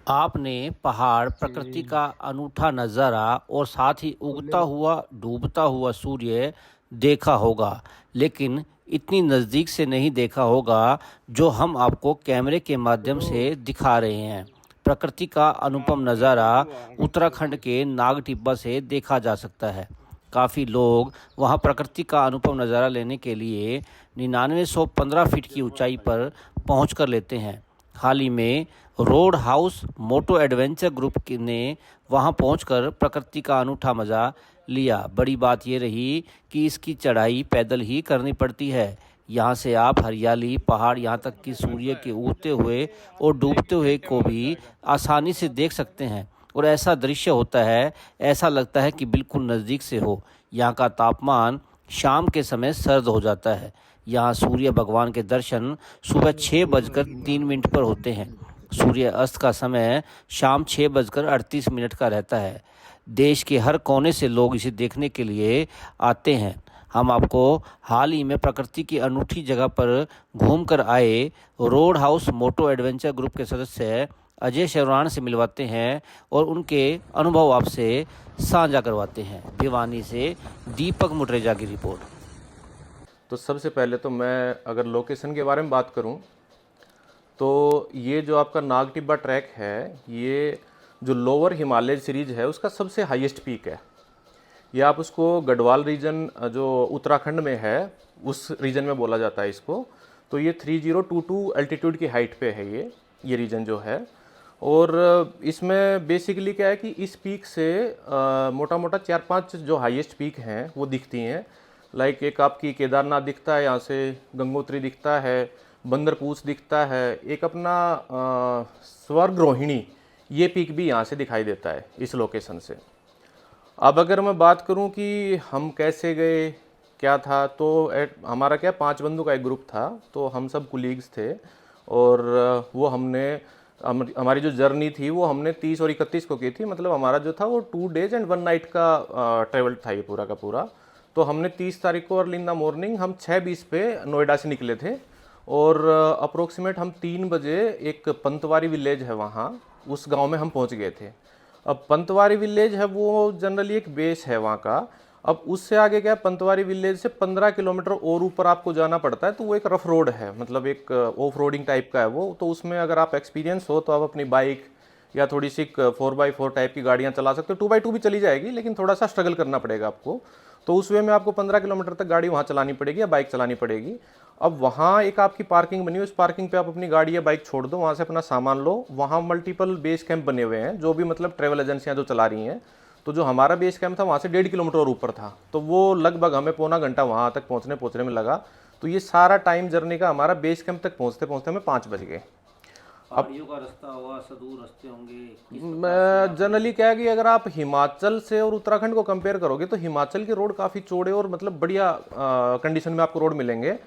आपने पहाड़, प्रकृति जी। का अनूठा नज़ारा और साथ ही उगता हुआ, डूबता हुआ सूर्य देखा होगा, लेकिन इतनी नज़दीक से नहीं देखा होगा जो हम आपको कैमरे के माध्यम से दिखा रहे हैं। प्रकृति का अनुपम नज़ारा उत्तराखंड के नाग टिब्बा से देखा जा सकता है। काफ़ी लोग वहां प्रकृति का अनुपम नज़ारा लेने के लिए 9915 फीट की ऊंचाई पर पहुँच कर लेते हैं। हाल ही में रोड हाउस मोटो एडवेंचर ग्रुप ने वहां पहुंचकर प्रकृति का अनूठा मजा लिया। बड़ी बात यह रही कि इसकी चढ़ाई पैदल ही करनी पड़ती है। यहाँ से आप हरियाली, पहाड़, यहाँ तक कि सूर्य के उगते हुए और डूबते हुए को भी आसानी से देख सकते हैं और ऐसा दृश्य होता है, ऐसा लगता है कि बिल्कुल नज़दीक से हो। यहाँ का तापमान शाम के समय सर्द हो जाता है। यहाँ सूर्य भगवान के दर्शन सुबह 6:03 पर होते हैं। सूर्य अस्त का समय शाम 6:38 का रहता है। देश के हर कोने से लोग इसे देखने के लिए आते हैं। हम आपको हाल ही में प्रकृति की अनूठी जगह पर घूम कर आए रोड हाउस मोटो एडवेंचर ग्रुप के सदस्य अजय शर्वाण से मिलवाते हैं और उनके अनुभव आपसे साझा करवाते हैं। भिवानी से दीपक मुटरेजा की रिपोर्ट। तो सबसे पहले तो मैं अगर लोकेशन के बारे में बात करूं तो ये जो आपका नाग टिब्बा ट्रैक है, ये जो लोअर हिमालय सीरीज है उसका सबसे हाईएस्ट पीक है। ये आप उसको गढ़वाल रीजन जो उत्तराखंड में है उस रीजन में बोला जाता है इसको। तो ये 3022 एल्टीट्यूड की हाइट पे है ये रीजन जो है। और इसमें बेसिकली क्या है कि इस पीक से मोटा मोटा 4-5 जो हाईएस्ट पीक हैं वो दिखती हैं। लाइक एक आपकी केदारनाथ दिखता है, यहाँ से गंगोत्री दिखता है, बंदरपूछ दिखता है, एक अपना स्वर्ग रोहिणी, ये पीक भी यहाँ से दिखाई देता है इस लोकेशन से। अब अगर मैं बात करूं कि हम कैसे गए, क्या था, तो हमारा क्या 5 बंदों का एक ग्रुप था। तो हम सब कुलीग्स थे और वो हमारी जो जर्नी थी वो हमने 30 और 31 को की थी। मतलब हमारा जो था वो 2 डेज एंड 1 नाइट का ट्रेवल था ये पूरा का पूरा। तो हमने 30 तारीख को अर्ली इन द मॉर्निंग हम 6:20 पे नोएडा से निकले थे और अप्रोक्सीमेट हम 3 बजे एक पंतवारी विलेज है वहाँ, उस गांव में हम पहुँच गए थे। अब पंतवारी विलेज है वो जनरली एक बेस है वहाँ का। अब उससे आगे क्या है, पंतवारी विलेज से 15 किलोमीटर और ऊपर आपको जाना पड़ता है। तो वो एक रफ रोड है, मतलब एक ऑफ रोडिंग टाइप का है वो। तो उसमें अगर आप एक्सपीरियंस हो तो आप अपनी बाइक या थोड़ी सी 4x4 टाइप की गाड़ियाँ चला सकते हो। 2x2 भी चली जाएगी लेकिन थोड़ा सा स्ट्रगल करना पड़ेगा आपको। तो उस वे में आपको 15 किलोमीटर तक गाड़ी वहाँ चलानी पड़ेगी या बाइक चलानी पड़ेगी। अब वहाँ एक आपकी पार्किंग बनी हुई, उस पार्किंग पे आप अपनी गाड़ी या बाइक छोड़ दो, वहाँ से अपना सामान लो। वहाँ मल्टीपल बेस कैंप बने हुए हैं जो भी मतलब ट्रैवल एजेंसियाँ जो चला रही हैं। तो जो हमारा बेस कैंप था वहाँ से 1.5 किलोमीटर और ऊपर था। तो वो लगभग हमें पौना घंटा वहाँ तक पहुँचने में लगा। तो ये सारा टाइम जर्नी का हमारा बेस कैंप तक पहुँचते पहुँचते हमें 5 बज गए। अब पहाड़ियों का रास्ता होगा, सुदूर रास्ते होंगे, किस प्रकार से आपने? जनरली क्या है कि अगर आप हिमाचल से और उत्तराखंड को कंपेयर करोगे तो हिमाचल के रोड काफ़ी चौड़े और मतलब बढ़िया कंडीशन में आपको रोड मिलेंगे।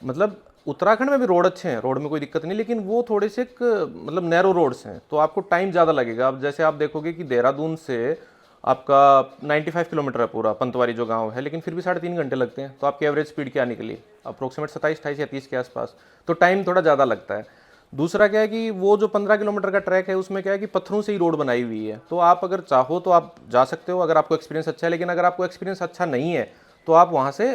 मतलब उत्तराखंड में भी रोड अच्छे हैं, रोड में कोई दिक्कत नहीं, लेकिन वो थोड़े से मतलब नैरो रोड्स हैं तो आपको टाइम ज़्यादा लगेगा। अब जैसे आप देखोगे कि देहरादून से आपका 95 किलोमीटर है पूरा पंतवारी जो गांव है, लेकिन फिर भी 3.5 घंटे लगते हैं। तो आपकी एवरेज स्पीड क्या निकली, अप्रोक्सीमेट 27, 28 या 30 के आसपास। तो टाइम थोड़ा ज़्यादा लगता है। दूसरा क्या है कि वो जो 15 किलोमीटर का ट्रैक है उसमें क्या है कि पत्थरों से ही रोड बनाई हुई है। तो आप अगर चाहो तो आप जा सकते हो अगर आपको एक्सपीरियंस अच्छा है, लेकिन अगर आपको एक्सपीरियंस अच्छा नहीं है तो आप वहाँ से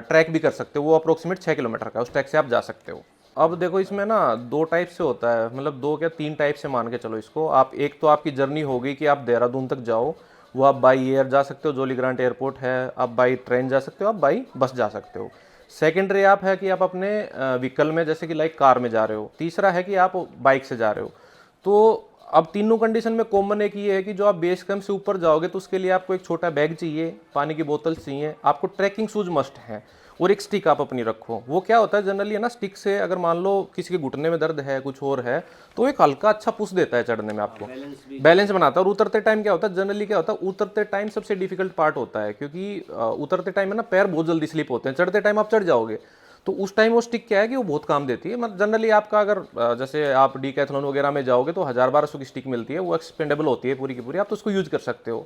ट्रैक भी कर सकते हो। वो अप्रोक्सीमेट 6 किलोमीटर का, उस ट्रैक से आप जा सकते हो। अब देखो इसमें ना 2 टाइप से होता है, मतलब 2 क्या 3 टाइप से मान के चलो इसको आप। एक तो आपकी जर्नी होगी कि आप देहरादून तक जाओ, वो आप बाई एयर जा सकते हो, जोली ग्रांट एयरपोर्ट है, आप बाई ट्रेन जा सकते हो, आप बाई बस जा सकते हो। सेकेंडरी आप है कि आप अपने व्हीकल में जैसे कि लाइक कार में जा रहे हो। तीसरा है कि आप बाइक से जा रहे हो। तो अब तीनों कंडीशन में कॉमन एक ये है कि जो आप बेस कैंप से ऊपर जाओगे तो उसके लिए आपको एक छोटा बैग चाहिए, पानी की बोतल चाहिए, आपको ट्रैकिंग शूज मस्ट है और एक स्टिक आप अपनी रखो। वो क्या होता है जनरली है ना, स्टिक से अगर मान लो किसी के घुटने में दर्द है, कुछ और है, तो एक हल्का अच्छा पुश देता है चढ़ने में आपको, बैलेंस भी बैलेंस बनाता है। और उतरते टाइम क्या होता है, जनरली क्या होता है, उतरते टाइम सबसे डिफिकल्ट पार्ट होता है, क्योंकि उतरते टाइम है ना पैर बहुत जल्दी स्लिप होते हैं, चढ़ते टाइम आप चढ़ जाओगे। तो उस टाइम वो स्टिक क्या है कि वो बहुत काम देती है। मतलब जनरली आपका अगर जैसे आप डीकैथलॉन वगैरह में जाओगे तो 1000-1200 की स्टिक मिलती है, वो एक्सपेंडेबल होती है पूरी की पूरी, आप तो उसको यूज कर सकते हो।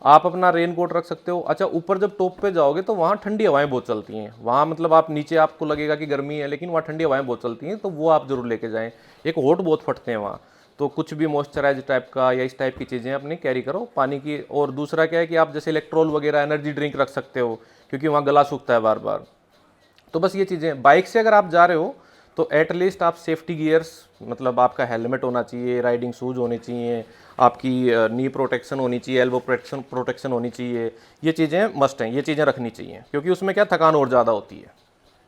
आप अपना रेन कोट रख सकते हो। अच्छा, ऊपर जब टॉप पे जाओगे तो वहाँ ठंडी हवाएं बहुत चलती हैं। वहाँ मतलब आप नीचे आपको लगेगा कि गर्मी है लेकिन वहाँ ठंडी हवाएं बहुत चलती हैं, तो वो आप जरूर लेके जाएं। एक होट बहुत फटते हैं वहाँ। तो कुछ भी मॉइस्चराइज टाइप का या इस टाइप की चीज़ें अपनी कैरी करो पानी की। और दूसरा क्या है कि आप जैसे इलेक्ट्रोल वगैरह एनर्जी ड्रिंक रख सकते हो, क्योंकि वहाँ गला सूखता है बार बार। तो बस ये चीज़ें, बाइक से अगर आप जा रहे हो तो एटलीस्ट आप सेफ्टी गियर्स, मतलब आपका हेलमेट होना चाहिए, राइडिंग शूज़ होने चाहिए, आपकी नी प्रोटेक्शन होनी चाहिए, एल्बो प्रोटेक्शन होनी चाहिए। ये चीज़ें मस्ट हैं, ये चीज़ें रखनी चाहिए, क्योंकि उसमें क्या थकान और ज़्यादा होती है।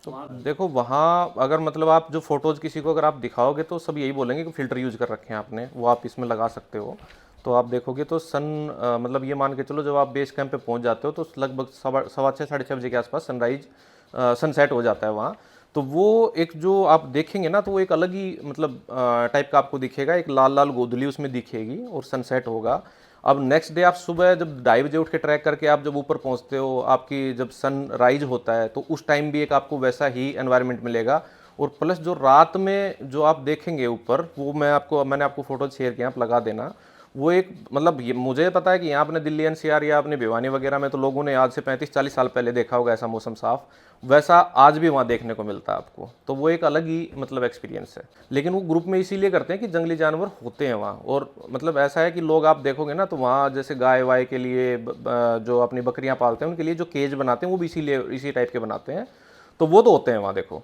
तो देखो वहाँ अगर मतलब आप जो फोटोज़ किसी को अगर आप दिखाओगे तो सब यही बोलेंगे कि फ़िल्टर यूज़ कर रखे हैं आपने, वो आप इसमें लगा सकते हो। तो आप देखोगे तो मतलब ये मान के चलो जब आप बेस कैंप पे पहुँच जाते हो तो लगभग सवा छः साढ़े छः बजे के आसपास सनसेट हो जाता है वहाँ। तो वो एक जो आप देखेंगे ना, तो वो एक अलग ही मतलब टाइप का आपको दिखेगा, एक लाल लाल गोधुली उसमें दिखेगी और सनसेट होगा। अब नेक्स्ट डे आप सुबह जब 2:30 बजे उठ के ट्रैक करके आप जब ऊपर पहुंचते हो, आपकी जब सन राइज होता है तो उस टाइम भी एक आपको वैसा ही एनवायरनमेंट मिलेगा। और प्लस जो रात में जो आप देखेंगे ऊपर, वो मैंने आपको फोटो शेयर किया, आप लगा देना। वो एक मतलब ये मुझे पता है कि यहाँ अपने दिल्ली एनसीआर या अपने भिवानी वगैरह में तो लोगों ने आज से 35-40 साल पहले देखा होगा ऐसा मौसम साफ, वैसा आज भी वहाँ देखने को मिलता है आपको। तो वो एक अलग ही मतलब एक्सपीरियंस है। लेकिन वो ग्रुप में इसीलिए करते हैं कि जंगली जानवर होते हैं वहाँ। और मतलब ऐसा है कि लोग आप देखोगे ना तो वहाँ जैसे गाय वाय के लिए जो अपनी बकरियाँ पालते हैं उनके लिए जो केज बनाते हैं वो भी इसी टाइप के बनाते हैं। तो वो तो होते हैं वहाँ देखो।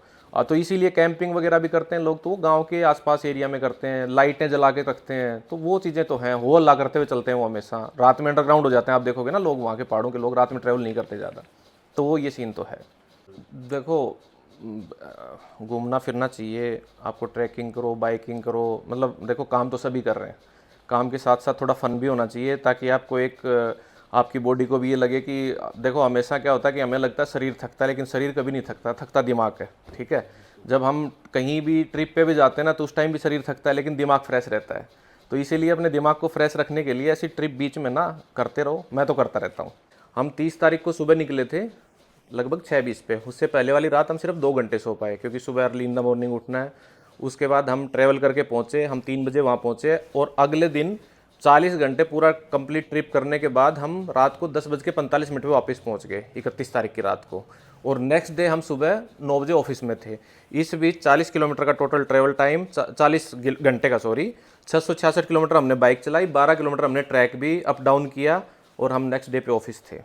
तो इसीलिए कैंपिंग वगैरह भी करते हैं लोग, तो वो गांव के आसपास एरिया में करते हैं, लाइटें जला के रखते हैं। तो वो चीज़ें तो हैं, हो अल्लाह करते हुए चलते हैं वो हमेशा। रात में अंडरग्राउंड हो जाते हैं, आप देखोगे ना लोग, वहाँ के पहाड़ों के लोग रात में ट्रैवल नहीं करते ज़्यादा। तो वो ये सीन तो है। देखो घूमना फिरना चाहिए आपको, ट्रैकिंग करो, बाइकिंग करो, मतलब देखो काम तो सभी कर रहे हैं, काम के साथ साथ थोड़ा फन भी होना चाहिए, ताकि आपको एक आपकी बॉडी को भी ये लगे कि देखो हमेशा क्या होता है कि हमें लगता है शरीर थकता है, लेकिन शरीर कभी नहीं थकता, थकता दिमाग है। ठीक है, जब हम कहीं भी ट्रिप पे भी जाते हैं ना तो उस टाइम भी शरीर थकता है, लेकिन दिमाग फ्रेश रहता है। तो इसीलिए अपने दिमाग को फ्रेश रखने के लिए ऐसी ट्रिप बीच में ना करते रहो। मैं तो करता रहता हूँ। हम 30 तारीख को सुबह निकले थे लगभग 6:20 पे। उससे पहले वाली रात हम सिर्फ 2 घंटे सो पाए, क्योंकि सुबह अर्ली इन द मॉर्निंग उठना है। उसके बाद हम ट्रैवल करके पहुँचे, हम 3 बजे वहाँ पहुँचे, और अगले दिन 40 घंटे पूरा कंप्लीट ट्रिप करने के बाद हम रात को 10:45 पे वापस पहुँच गए, 31 तारीख की रात को। और नेक्स्ट डे हम सुबह 9 बजे ऑफिस में थे। इस बीच 40 किलोमीटर का टोटल ट्रैवल टाइम, 40 घंटे का, सॉरी, 666 किलोमीटर हमने बाइक चलाई, 12 किलोमीटर हमने ट्रैक भी अप डाउन किया, और हम नेक्स्ट डे पे ऑफिस थे।